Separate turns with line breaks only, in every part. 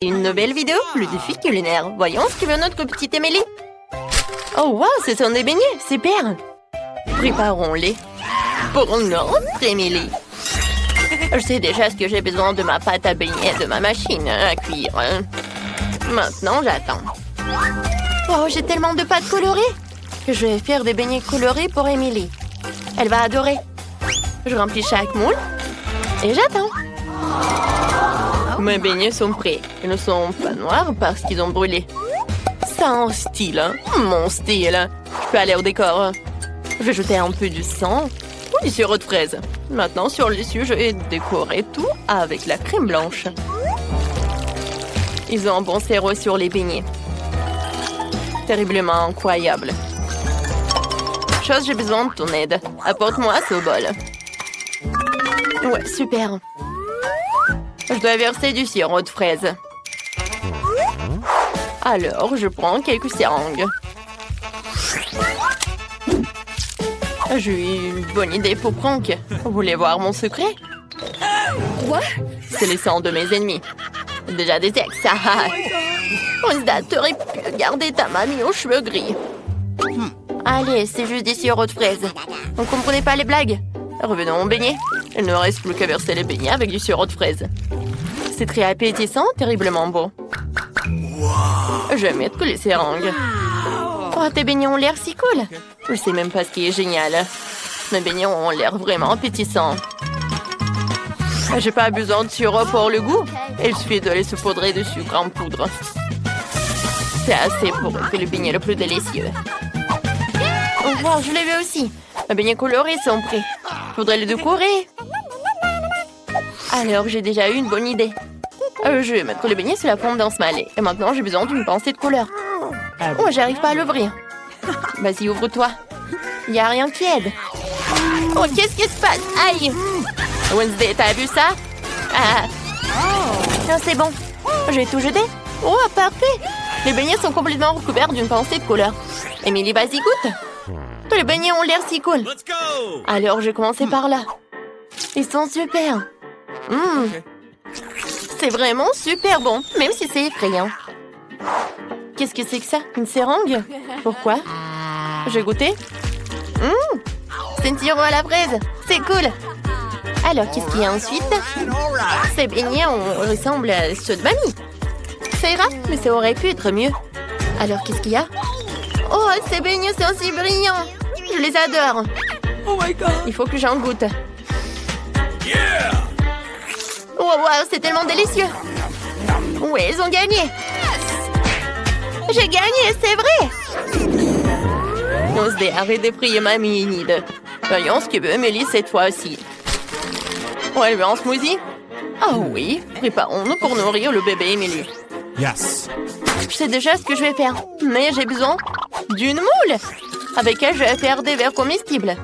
Une nouvelle vidéo, le défi culinaire. Voyons ce que veut notre petite Émilie. Oh wow, ce sont des beignets, super. Préparons-les pour notre Émilie. Je sais déjà ce que j'ai besoin de ma pâte à beignets, de ma machine à cuire. Maintenant, j'attends. Oh, j'ai tellement de pâtes colorées que je vais faire des beignets colorés pour Émilie. Elle va adorer. Je remplis chaque moule et j'attends. Mes beignets sont prêts. Ils ne sont pas noirs parce qu'ils ont brûlé. Ça a un style, hein? Mon style. Je peux aller au décor. Je vais jeter un peu du sang ou du sirop de fraise. Maintenant, sur le dessus, je vais décorer tout avec la crème blanche. Ils ont un bon sirop sur les beignets. Terriblement incroyable. Chose, j'ai besoin de ton aide. Apporte-moi ce bol. Ouais, super. Je dois verser du sirop de fraise. Alors, je prends quelques seringues. J'ai eu une bonne idée pour Franck. Vous voulez voir mon secret? Quoi? C'est le sang de mes ennemis. Déjà des ex, ça. Rosda, t'aurais pu garder ta mamie aux cheveux gris. Allez, c'est juste des sirops de fraises. Vous ne comprenez pas les blagues? Revenons au beignet. Il ne reste plus qu'à verser les beignets avec du sirop de fraises. C'est très appétissant, terriblement beau. Je vais mettre les seringues. Oh, tes beignets ont l'air si cool. Je sais même pas ce qui est génial. Mes beignets ont l'air vraiment appétissants. J'ai pas besoin de sirop pour le goût. Il suffit de les saupoudrer de sucre en poudre. C'est assez pour faire le beignet le plus délicieux. Oh, wow, je l'ai vu aussi. Mes beignets colorés sont prêts. Faudrait les décorer. Alors, j'ai déjà eu une bonne idée. Je vais mettre les beignets sur la fondance malée. Et maintenant, j'ai besoin d'une pincée de couleur. Oh, j'arrive pas à l'ouvrir. Vas-y, ouvre-toi. Il n'y a rien qui aide. Oh, qu'est-ce qui se passe? Aïe! Wednesday, t'as vu ça? Ah, c'est bon. Je vais tout jeter. Oh, parfait! Les beignets sont complètement recouverts d'une pincée de couleur. Émilie, vas-y, goûte. Tous les beignets ont l'air si cool. Alors, je vais commencer par là. Ils sont super. C'est vraiment super bon, même si c'est effrayant. Qu'est-ce que c'est que ça? Une seringue? Pourquoi? Je vais goûter. C'est une sirop à la fraise. C'est cool. Alors, qu'est-ce qu'il y a ensuite? Ces beignets ressemblent à ceux de mamie. Ça ira, mais ça aurait pu être mieux. Alors, qu'est-ce qu'il y a? Oh, ces beignets sont si brillants. Je les adore. Oh my God. Il faut que j'en goûte. Oh, wow, c'est tellement délicieux. Oui, ils ont gagné. J'ai gagné, c'est vrai. Wednesday, arrête de prier mamie Enid. Voyons ce que veut Émilie cette fois-ci. Oh, elle veut un smoothie? Oh oui, préparons-nous pour nourrir le bébé Émilie.
Yes.
Je sais déjà ce que je vais faire, mais j'ai besoin d'une moule avec elle je vais faire des verres comestibles.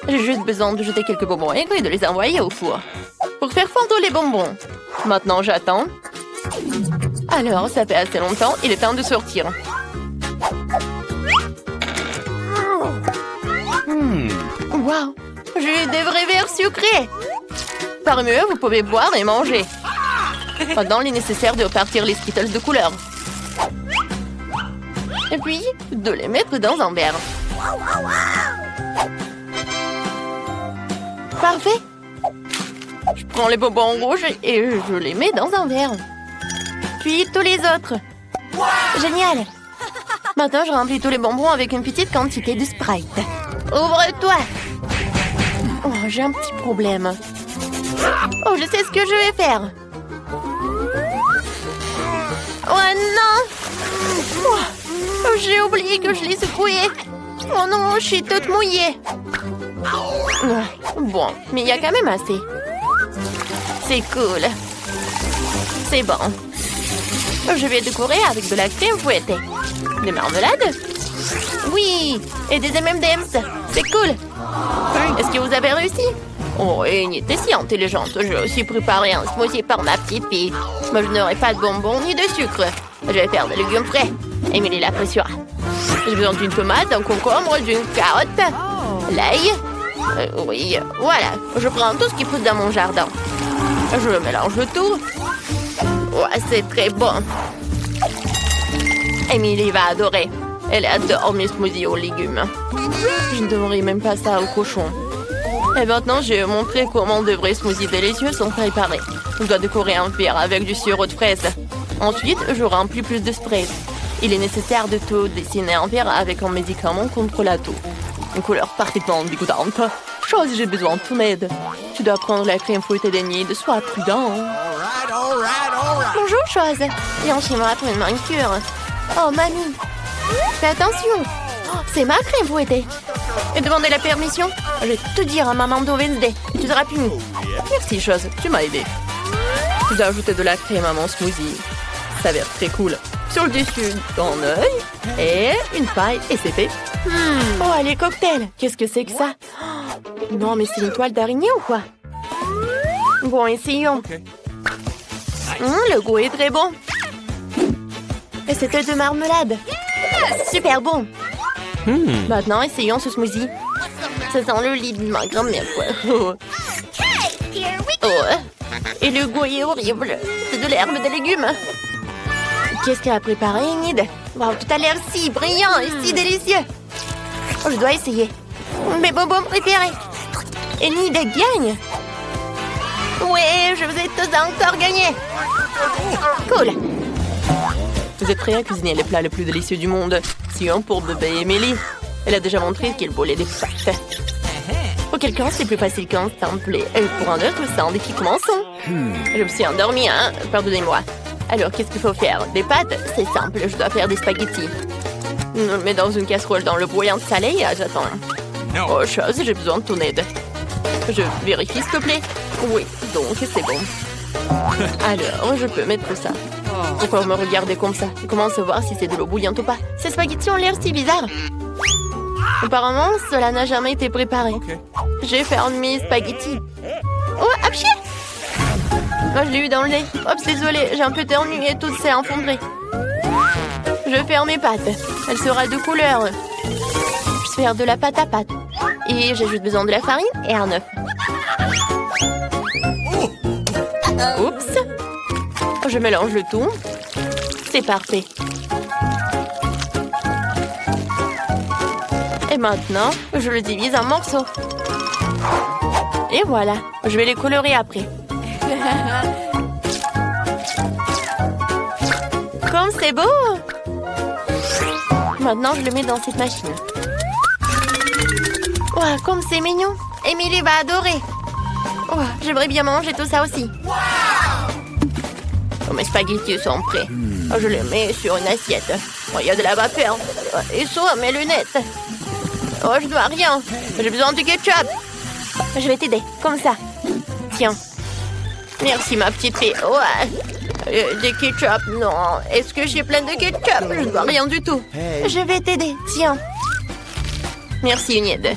J'ai juste besoin de jeter quelques bonbons aigres et de les envoyer au four pour faire fondre les bonbons. Maintenant, j'attends. Alors, ça fait assez longtemps, il est temps de sortir. Wow, j'ai eu des vrais verres sucrés. Par mieux, vous pouvez boire et manger. Maintenant, il est nécessaire de repartir les Skittles de couleur. Et puis, de les mettre dans un verre. Parfait. Je prends les bonbons rouges et je les mets dans un verre. Puis tous les autres. Génial. Maintenant, je remplis tous les bonbons avec une petite quantité de Sprite. Ouvre-toi. Oh, j'ai un petit problème. Oh, je sais ce que je vais faire. Oh non! Oh, j'ai oublié que je l'ai secoué. Oh non, je suis toute mouillée. Bon, mais il y a quand même assez. C'est cool. C'est bon. Je vais décorer avec de la crème fouettée. Des marmelades? Oui! Et des M&M's. C'est cool. Est-ce que vous avez réussi? Oh, Amy était si intelligente. J'ai aussi préparé un smoothie pour ma petite fille. Mais je n'aurai pas de bonbons ni de sucre. Je vais faire des légumes frais. Émilie l'appréciera. J'ai besoin d'une tomate, d'un concombre, d'une carotte, l'ail. Oui, voilà. Je prends tout ce qui pousse dans mon jardin. Je mélange le tout. Ouais, c'est très bon. Emily va adorer. Elle adore mes smoothies aux légumes. Je ne donnerai même pas ça au cochon. Et maintenant, je vais montrer comment de vrais smoothies délicieux sont préparés. Je dois décorer un verre avec du sirop de fraise. Ensuite, je remplis plus de spray. Il est nécessaire de tout dessiner un verre avec un médicament contre la toux. Une couleur parfaitement dégoûtante. Chose, j'ai besoin de ton aide. Tu dois prendre la crème fouettée d'Enid. Sois prudent. Bonjour, Chose. Viens chez moi pour une manicure. Oh, mamie. Fais attention. Oh, c'est ma crème fouettée. Et demandez la permission. Je vais te dire à maman de Wednesday. Tu seras puni. Merci, Chose. Tu m'as aidé. Je dois ajouter de la crème à mon smoothie. Ça a l'air très cool. Sur le dessus, ton œil et une paille et c'est fait. Oh, les cocktails. Qu'est-ce que c'est que ça? Oh, non, mais c'est une toile d'araignée ou quoi? Bon, essayons. Le goût est très bon. Et c'était de marmelade. Super bon. Maintenant, essayons ce smoothie. Ça sent le lit de ma grand-mère, quoi. Oh. Et le goût est horrible. C'est de l'herbe de légumes. Qu'est-ce qu'elle a préparé, Enid? Wow, tout a l'air si brillant et si délicieux. Oh, je dois essayer. Mes bonbons préférés. Enid gagne. Ouais, je vous ai tous encore gagné. Cool. Vous êtes prêts à cuisiner les plats les plus délicieux du monde? Sinon, pour bébé Emily. Elle a déjà montré qu'elle volait des pâtes. Pour quelqu'un, c'est plus facile qu'un templé. Et pour un autre, c'est un défi commençant. Je me suis endormie, hein? Pardonnez-moi. Alors, qu'est-ce qu'il faut faire? Des pâtes? C'est simple, je dois faire des spaghettis. Je le mets dans une casserole dans le bouillon salé et j'attends. Oh, Chose, j'ai besoin de ton aide. Je vérifie, s'il te plaît. Oui, donc c'est bon. Alors, je peux mettre ça. Pourquoi vous me regardez comme ça? Je commence à voir si c'est de l'eau bouillante ou pas. Ces spaghettis ont l'air si bizarres. Apparemment, cela n'a jamais été préparé. Je vais faire mes spaghettis. Oh, apchier! Moi, je l'ai eu dans le nez. Oups, désolée, j'ai un peu ternu et tout s'est effondré. Je vais faire mes pâtes. Elle sera de couleur. Je vais faire de la pâte à pâte. Et j'ai juste besoin de la farine et un œuf. Oups. Je mélange le tout. C'est parfait. Et maintenant, je le divise en morceaux. Et voilà. Je vais les colorer après. Comme c'est beau! Maintenant, je le mets dans cette machine. Wow, comme c'est mignon! Emily va adorer! Oh, j'aimerais bien manger tout ça aussi. Oh, mes spaghettis sont prêts. Oh, je les mets sur une assiette. Oh, il y a de la vapeur. Oh, et sur mes lunettes. Oh, je dois rien. J'ai besoin de ketchup. Je vais t'aider, comme ça. Tiens. Merci, ma petite fille. Ouais. Des ketchup, non. Est-ce que j'ai plein de ketchup? Je ne vois rien du tout. Je vais t'aider, tiens. Merci, Enid.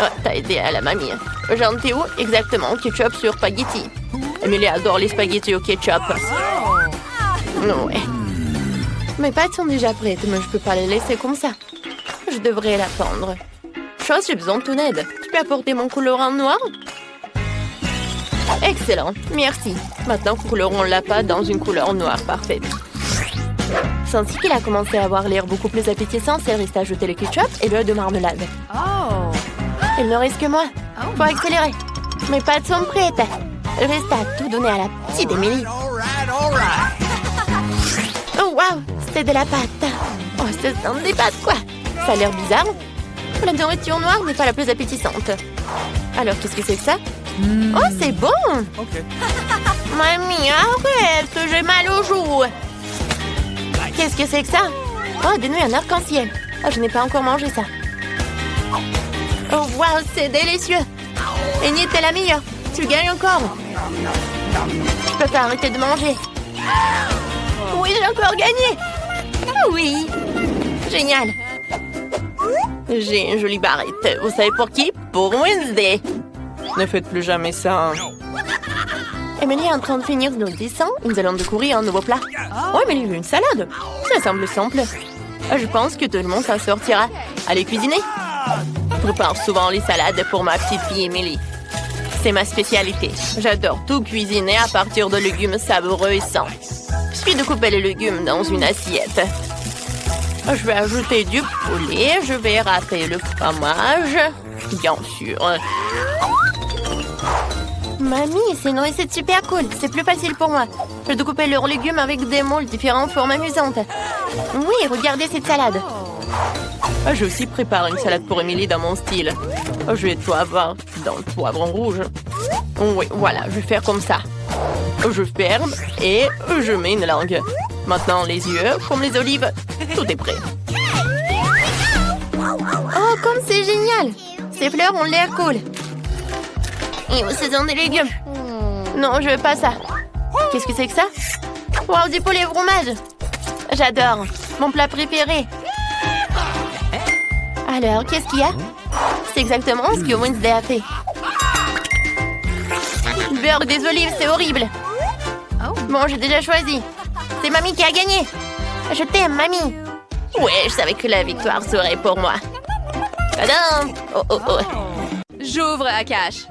Oh, t'as aidé à la mamie. J'en étais où? Exactement, ketchup sur spaghetti. Emily adore les spaghettis au ketchup. Ouais. Mes pâtes sont déjà prêtes, mais je peux pas les laisser comme ça. Je devrais la prendre. Chose, j'ai besoin de ton aide. Tu peux apporter mon colorant noir? Excellent, merci. Maintenant, colorons la pâte dans une couleur noire parfaite. Ainsi qu'il a commencé à avoir l'air beaucoup plus appétissant, c'est reste à ajouter le ketchup et l'œuf de marmelade. Il ne reste que moi. Faut accélérer. Mes pâtes sont prêtes. Il reste à tout donner à la petite Emily. Oh, waouh, c'est de la pâte. Oh, ce sont des pâtes, quoi. Ça a l'air bizarre. La nourriture noire n'est pas la plus appétissante. Alors, qu'est-ce que c'est que ça? Oh, c'est bon! Mamie, arrête! J'ai mal aux joues! Qu'est-ce que c'est que ça? Oh, des nouilles en arc-en-ciel! Oh, je n'ai pas encore mangé ça. Oh, waouh, c'est délicieux! Enid, t'es la meilleure! Tu gagnes encore! Je peux pas arrêter de manger! Oui, j'ai encore gagné! Oui! Génial! J'ai une jolie barrette. Vous savez pour qui? Pour Wednesday! Ne faites plus jamais ça. Emily est en train de finir nos dessins. Nous allons découvrir un nouveau plat. Oh, Emily veut une salade. Ça semble simple. Je pense que tout le monde s'en sortira. Allez cuisiner. Je prépare souvent les salades pour ma petite fille Emily. C'est ma spécialité. J'adore tout cuisiner à partir de légumes savoureux et sains. Puis de couper les légumes dans une assiette. Je vais ajouter du poulet. Je vais râper le fromage. Bien sûr. Mamie, c'est une recette super cool. C'est plus facile pour moi. Je dois couper leurs légumes avec des moules différentes formes amusantes. Oui, regardez cette salade. J'ai aussi préparé une salade pour Emily dans mon style. Je vais tout avoir dans le poivron rouge. Oui, voilà, je vais faire comme ça. Je ferme et je mets une langue. Maintenant, les yeux, comme les olives. Tout est prêt. Oh, comme c'est génial! Ces fleurs ont l'air cool. Et ce sont des légumes. Non, je veux pas ça. Qu'est-ce que c'est que ça? Wow, du poulet fromage. J'adore. Mon plat préféré. Alors, qu'est-ce qu'il y a? C'est exactement ce que Wednesday a fait. Beurre des olives, c'est horrible. Bon, j'ai déjà choisi. C'est Mamie qui a gagné. Je t'aime, Mamie. Ouais, je savais que la victoire serait pour moi. Tadam! Oh, oh, oh.
J'ouvre Akash.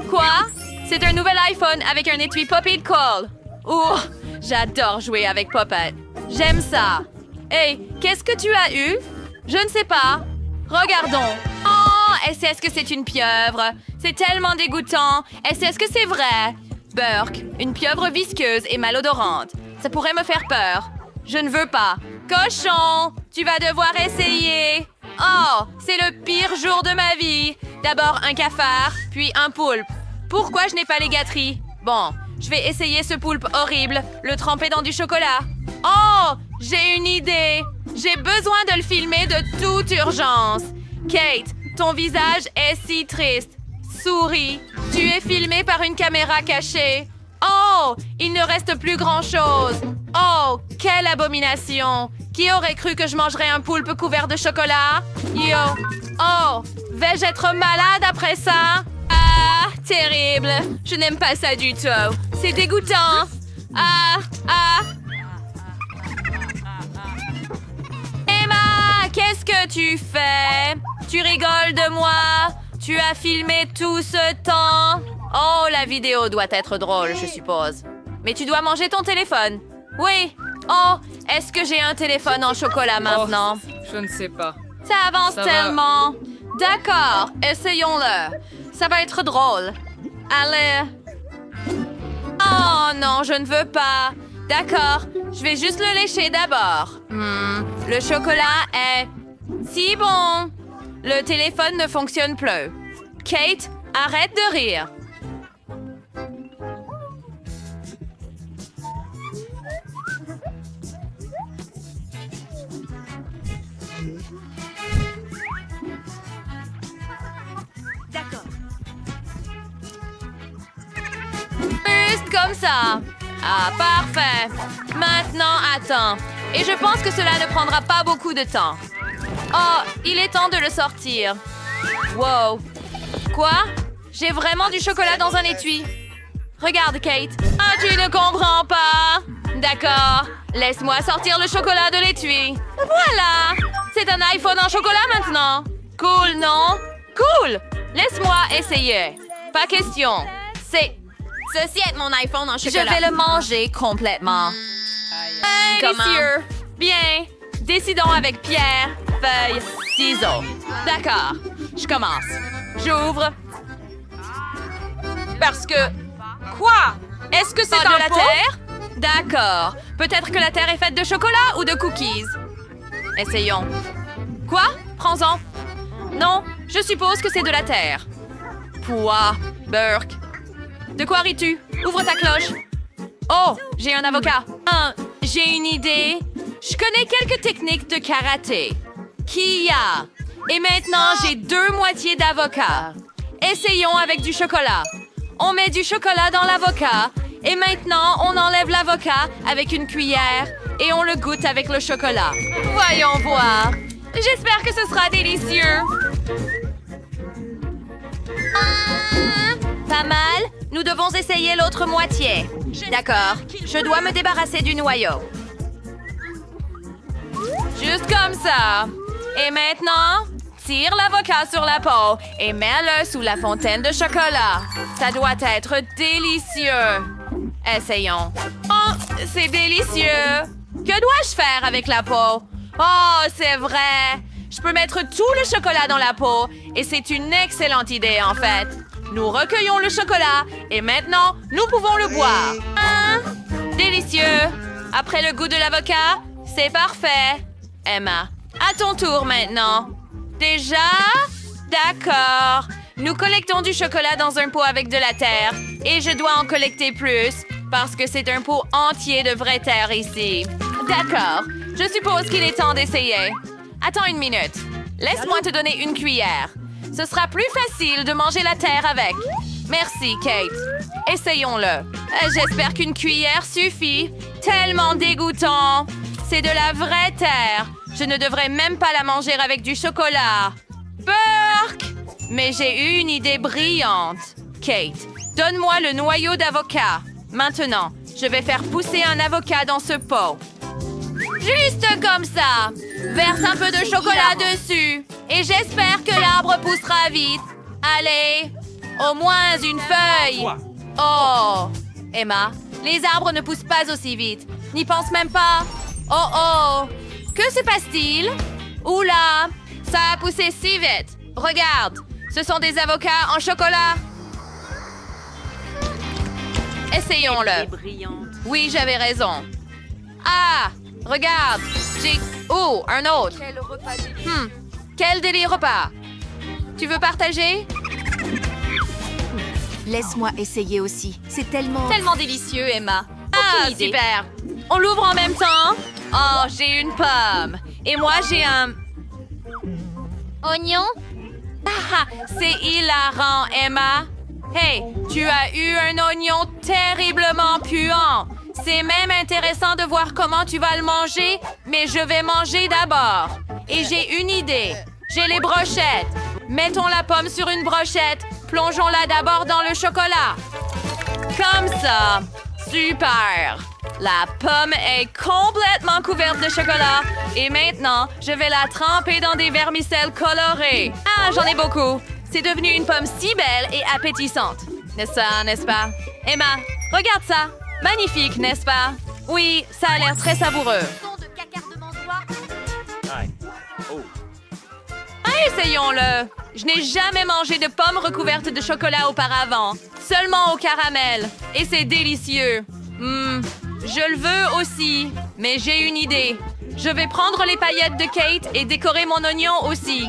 Quoi? C'est un nouvel iPhone avec un étui Poppy de colle. Ouh, j'adore jouer avec Poppet. J'aime ça. Hey, qu'est-ce que tu as eu? Je ne sais pas. Regardons. Oh, est-ce que c'est une pieuvre? C'est tellement dégoûtant. Est-ce que c'est vrai? Burke, une pieuvre visqueuse et malodorante. Ça pourrait me faire peur. Je ne veux pas. Cochon, tu vas devoir essayer. Oh, c'est le pire jour de ma vie. D'abord un cafard, puis un poulpe. Pourquoi je n'ai pas les gâteries? Bon, je vais essayer ce poulpe horrible, le tremper dans du chocolat. Oh, j'ai une idée. J'ai besoin de le filmer de toute urgence. Kate, ton visage est si triste. Souris, tu es filmée par une caméra cachée. Oh, il ne reste plus grand-chose. Oh, quelle abomination. Qui aurait cru que je mangerais un poulpe couvert de chocolat? Yo. Oh, vais-je être malade après ça? Ah, terrible. Je n'aime pas ça du tout. C'est dégoûtant. Ah. Emma, qu'est-ce que tu fais? Tu rigoles de moi? Tu as filmé tout ce temps? Oh, la vidéo doit être drôle, je suppose. Mais tu dois manger ton téléphone. Oui. Oh, est-ce que j'ai un téléphone en chocolat maintenant?
Oh, je ne sais pas.
Ça avance tellement. D'accord, essayons-le. Ça va être drôle. Allez. Oh non, je ne veux pas. D'accord, je vais juste le lécher d'abord. Le chocolat est si bon. Le téléphone ne fonctionne plus. Kate, arrête de rire. D'accord. Juste comme ça. Ah, parfait. Maintenant, attends. Et je pense que cela ne prendra pas beaucoup de temps. Oh, il est temps de le sortir. Wow. Quoi? J'ai vraiment du chocolat dans un étui. Regarde, Kate. Ah, tu ne comprends pas. D'accord. Laisse-moi sortir le chocolat de l'étui. Voilà. C'est un iPhone en chocolat maintenant. Cool, non? Cool. Laisse-moi essayer. Pas question. Ceci est mon iPhone en chocolat. Je vais le manger complètement. Délicieux. Bien. Décidons avec pierre, feuille, ciseaux. D'accord. Je commence. J'ouvre. Parce que... Quoi? Est-ce que c'est de la terre? D'accord. Peut-être que la terre est faite de chocolat ou de cookies. Essayons. Quoi? Prends-en. Non, je suppose que c'est de la terre. Pois, Burke. De quoi ris-tu? Ouvre ta cloche. Oh, j'ai un avocat. J'ai une idée. Je connais quelques techniques de karaté. Kia. Et maintenant, j'ai 2 moitiés d'avocat. Essayons avec du chocolat. On met du chocolat dans l'avocat. Et maintenant, on enlève l'avocat avec une cuillère. Et on le goûte avec le chocolat. Voyons voir. J'espère que ce sera délicieux. Pas mal. Nous devons essayer l'autre moitié. D'accord. Je dois me débarrasser du noyau. Juste comme ça. Et maintenant, tire l'avocat sur la peau et mets-le sous la fontaine de chocolat. Ça doit être délicieux. Essayons. Oh, c'est délicieux! Que dois-je faire avec la peau? Oh, c'est vrai! Je peux mettre tout le chocolat dans la peau et c'est une excellente idée en fait. Nous recueillons le chocolat et maintenant, nous pouvons le boire. Hein? Délicieux! Après le goût de l'avocat, c'est parfait. Emma, à ton tour maintenant. Déjà? D'accord. Nous collectons du chocolat dans un pot avec de la terre et je dois en collecter plus parce que c'est un pot entier de vraie terre ici. D'accord. Je suppose qu'il est temps d'essayer. Attends une minute. Laisse-moi te donner une cuillère. Ce sera plus facile de manger la terre avec. Merci, Kate. Essayons-le. J'espère qu'une cuillère suffit. Tellement dégoûtant. C'est de la vraie terre. Je ne devrais même pas la manger avec du chocolat. Burk! Mais j'ai eu une idée brillante. Kate, donne-moi le noyau d'avocat. Maintenant, je vais faire pousser un avocat dans ce pot. Juste comme ça. Verse un peu de chocolat dessus. Et j'espère que l'arbre poussera vite. Allez, au moins une feuille. Oh, Emma, les arbres ne poussent pas aussi vite. N'y pense même pas. Oh oh, que se passe-t-il? Oula, ça a poussé si vite. Regarde, ce sont des avocats en chocolat. Essayons-le. Oui, j'avais raison. Ah, regarde, j'ai... Oh, un autre. Quel délire repas. Tu veux partager?
Laisse-moi essayer aussi. C'est tellement...
Tellement délicieux, Emma. Ah, super. On l'ouvre en même temps. Oh, j'ai une pomme. Et moi, j'ai un... Oignon? Ah, c'est hilarant, Emma. Hey, tu as eu un oignon terriblement puant. C'est même intéressant de voir comment tu vas le manger, mais je vais manger d'abord. Et j'ai une idée. J'ai les brochettes. Mettons la pomme sur une brochette. Plongeons-la d'abord dans le chocolat. Comme ça. Super. La pomme est complètement couverte de chocolat. Et maintenant, je vais la tremper dans des vermicelles colorées. Ah, j'en ai beaucoup. C'est devenu une pomme si belle et appétissante. N'est-ce pas? Emma, regarde ça. Magnifique, n'est-ce pas? Oui, ça a l'air très savoureux. Essayons-le. Je n'ai jamais mangé de pommes recouvertes de chocolat auparavant. Seulement au caramel. Et c'est délicieux. Je le veux aussi. Mais j'ai une idée. Je vais prendre les paillettes de Kate et décorer mon oignon aussi.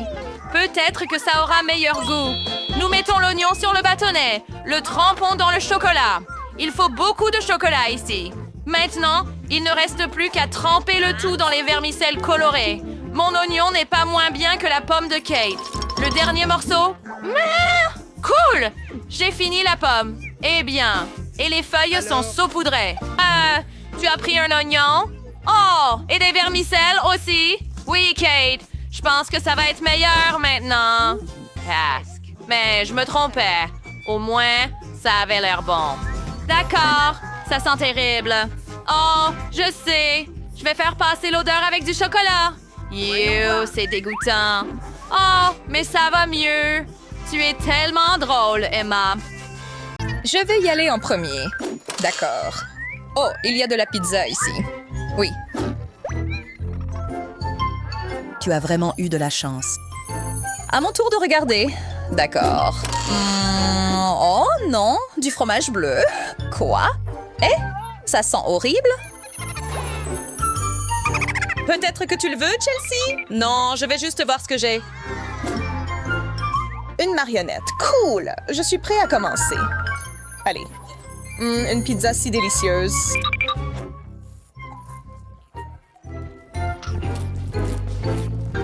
Peut-être que ça aura meilleur goût. Nous mettons l'oignon sur le bâtonnet. Le trempons dans le chocolat. Il faut beaucoup de chocolat ici. Maintenant, il ne reste plus qu'à tremper le tout dans les vermicelles colorées. Mon oignon n'est pas moins bien que la pomme de Kate. Le dernier morceau? Cool! J'ai fini la pomme. Eh bien, et les feuilles sont saupoudrées. Tu as pris un oignon? Oh, et des vermicelles aussi? Oui, Kate. Je pense que ça va être meilleur maintenant. Presque. Mais je me trompais. Au moins, ça avait l'air bon. D'accord, ça sent terrible. Oh, je sais. Je vais faire passer l'odeur avec du chocolat. C'est dégoûtant. Oh, mais ça va mieux. Tu es tellement drôle, Emma.
Je vais y aller en premier. D'accord. Oh, il y a de la pizza ici. Oui.
Tu as vraiment eu de la chance.
À mon tour de regarder. D'accord. Oh non, du fromage bleu. Quoi? Ça sent horrible. Peut-être que tu le veux, Chelsea? Non, je vais juste voir ce que j'ai. Une marionnette. Cool! Je suis prêt à commencer. Allez. Une pizza si délicieuse.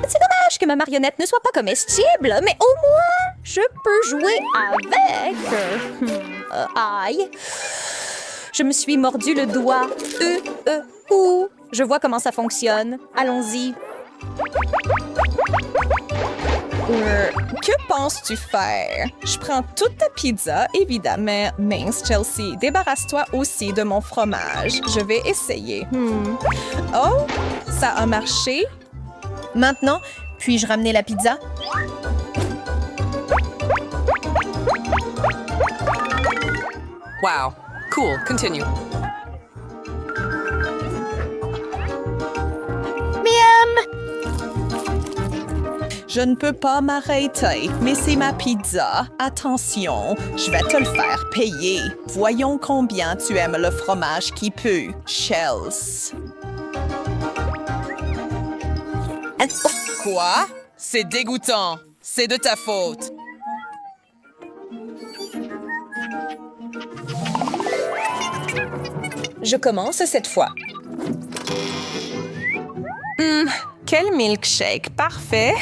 C'est dommage que ma marionnette ne soit pas comestible, mais au moins, je peux jouer avec. Aïe. Je me suis mordu le doigt. Je vois comment ça fonctionne. Allons-y.
Que penses-tu faire? Je prends toute ta pizza, évidemment. Mince, Chelsea, débarrasse-toi aussi de mon fromage. Je vais essayer. Oh, ça a marché?
Maintenant, puis-je ramener la pizza?
Wow. Cool. Continue.
Je ne peux pas m'arrêter, mais c'est ma pizza. Attention, je vais te le faire payer. Voyons combien tu aimes le fromage qui pue. Chelsea. Quoi? C'est dégoûtant. C'est de ta faute. Je commence cette fois. Quel milkshake parfait.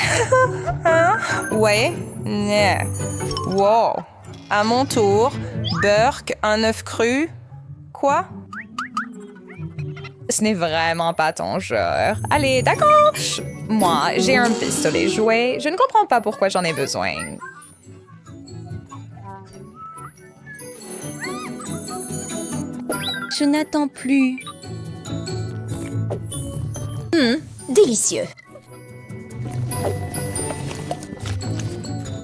Hein? Ouais. Yeah. Wow. À mon tour. Burke, un œuf cru. Quoi? Ce n'est vraiment pas ton genre. Allez, d'accord. Moi, j'ai un pistolet jouet. Je ne comprends pas pourquoi j'en ai besoin.
Je n'attends plus. Délicieux.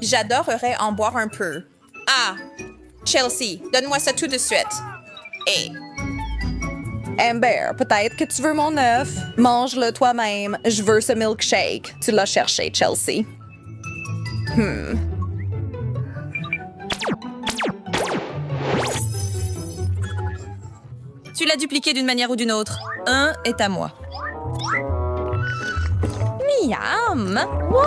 J'adorerais en boire un peu. Ah! Chelsea, donne-moi ça tout de suite. Et... Amber, peut-être que tu veux mon œuf. Mange-le toi-même. Je veux ce milkshake. Tu l'as cherché, Chelsea.
Tu l'as dupliqué d'une manière ou d'une autre. Un est à moi.
Miam! Wow!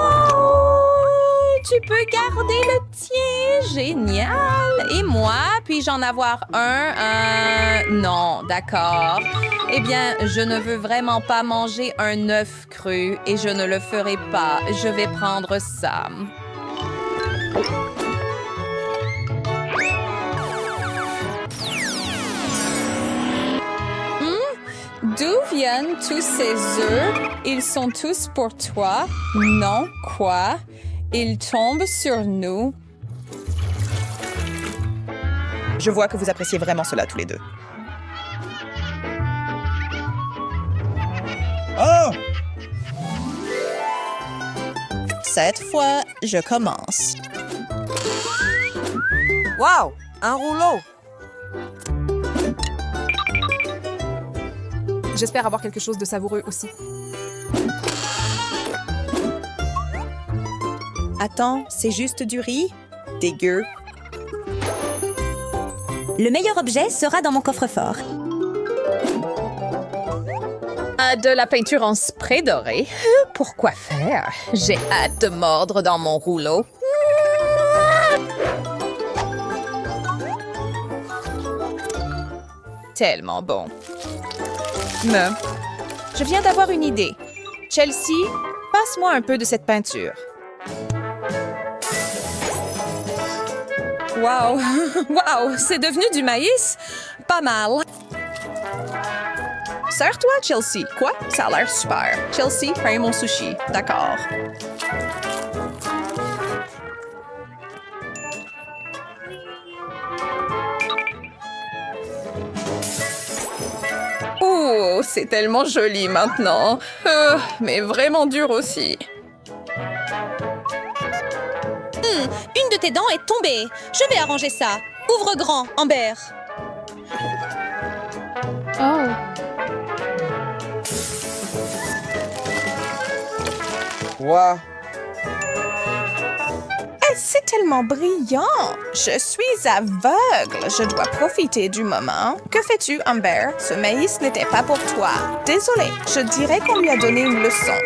Tu peux garder le tien! Génial! Et moi, puis-je en avoir un? Non, d'accord. Eh bien, je ne veux vraiment pas manger un œuf cru et je ne le ferai pas. Je vais prendre ça. D'où viennent tous ces œufs? Ils sont tous pour toi? Non, quoi? Ils tombent sur nous.
Je vois que vous appréciez vraiment cela tous les deux.
Oh!
Cette fois, je commence.
Wow! Un rouleau!
J'espère avoir quelque chose de savoureux aussi.
Attends, c'est juste du riz? Dégueu.
Le meilleur objet sera dans mon coffre-fort.
De la peinture en spray doré. Pourquoi faire? J'ai hâte de mordre dans mon rouleau. Tellement bon. Mais, je viens d'avoir une idée. Chelsea, passe-moi un peu de cette peinture. Wow! Wow! C'est devenu du maïs? Pas mal. Sers-toi, Chelsea. Quoi? Ça a l'air super. Chelsea, paye mon sushi. D'accord. Oh, c'est tellement joli maintenant. Mais vraiment dur aussi.
Une de tes dents est tombée. Je vais arranger ça. Ouvre grand, Amber.
Quoi?
C'est tellement brillant. Je suis aveugle. Je dois profiter du moment. Que fais-tu, Amber? Ce maïs n'était pas pour toi. Désolée, je dirais qu'on lui a donné une leçon.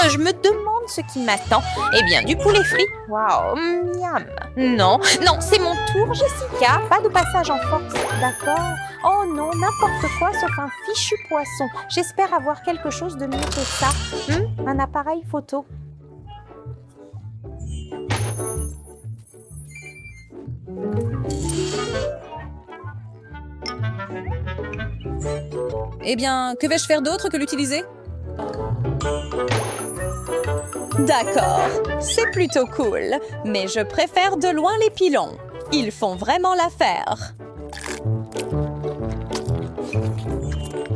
Je me demande ce qui m'attend. Eh bien, du poulet frit. Waouh, miam. Non, non, c'est mon tour, Jessica. Pas de passage en force, d'accord? Oh non, n'importe quoi sauf un fichu poisson. J'espère avoir quelque chose de mieux que ça. Un appareil photo.
Eh bien, que vais-je faire d'autre que l'utiliser?
D'accord, c'est plutôt cool, mais je préfère de loin les pilons. Ils font vraiment l'affaire.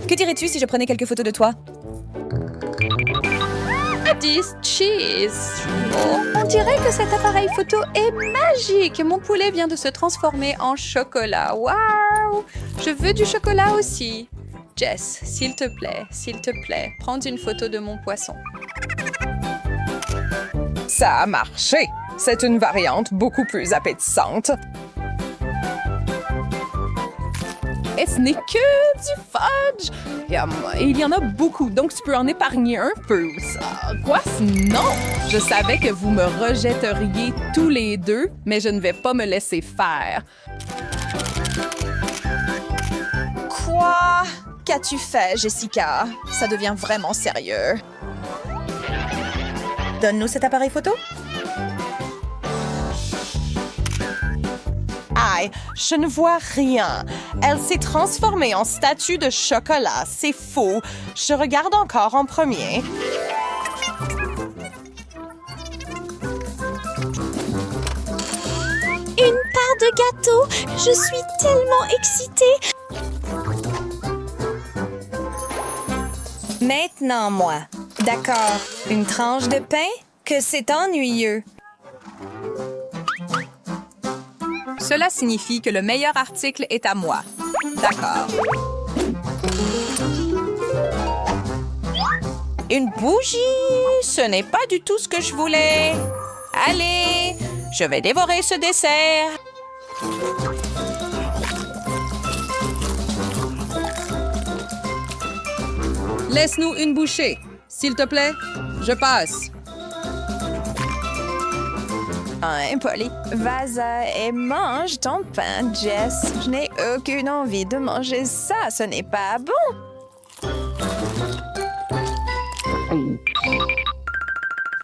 Que dirais-tu si je prenais quelques photos de toi?
10 cheese. Oh, on dirait que cet appareil photo est magique. Mon poulet vient de se transformer en chocolat. Waouh! Je veux du chocolat aussi. Jess, s'il te plaît, prends une photo de mon poisson.
Ça a marché. C'est une variante beaucoup plus appétissante. Et ce n'est que du fudge. Et il y en a beaucoup, donc tu peux en épargner un peu. Ça, quoi? Non! Je savais que vous me rejetteriez tous les deux, mais je ne vais pas me laisser faire.
Quoi? Qu'as-tu fait, Jessica? Ça devient vraiment sérieux. Donne-nous cet appareil photo.
Aïe, je ne vois rien. Elle s'est transformée en statue de chocolat. C'est faux. Je regarde encore en premier.
Une part de gâteau. Je suis tellement excitée.
Maintenant, moi. D'accord. Une tranche de pain? Que c'est ennuyeux.
Cela signifie que le meilleur article est à moi. D'accord.
Une bougie? Ce n'est pas du tout ce que je voulais. Allez, je vais dévorer ce dessert.
Laisse-nous une bouchée. S'il te plaît, je passe.
Polly, vas-y et mange ton pain, Jess. Je n'ai aucune envie de manger ça. Ce n'est pas bon.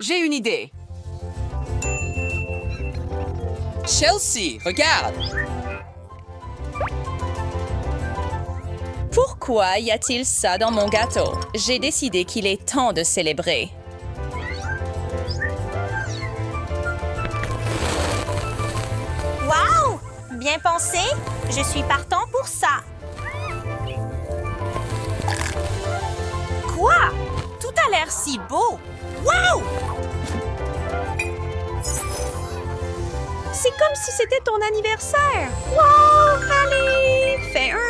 J'ai une idée. Chelsea, regarde.
Pourquoi y a-t-il ça dans mon gâteau? J'ai décidé qu'il est temps de célébrer.
Wow! Bien pensé. Je suis partant pour ça. Quoi? Tout a l'air si beau. Wow! C'est comme si c'était ton anniversaire. Wow! Allez, fais un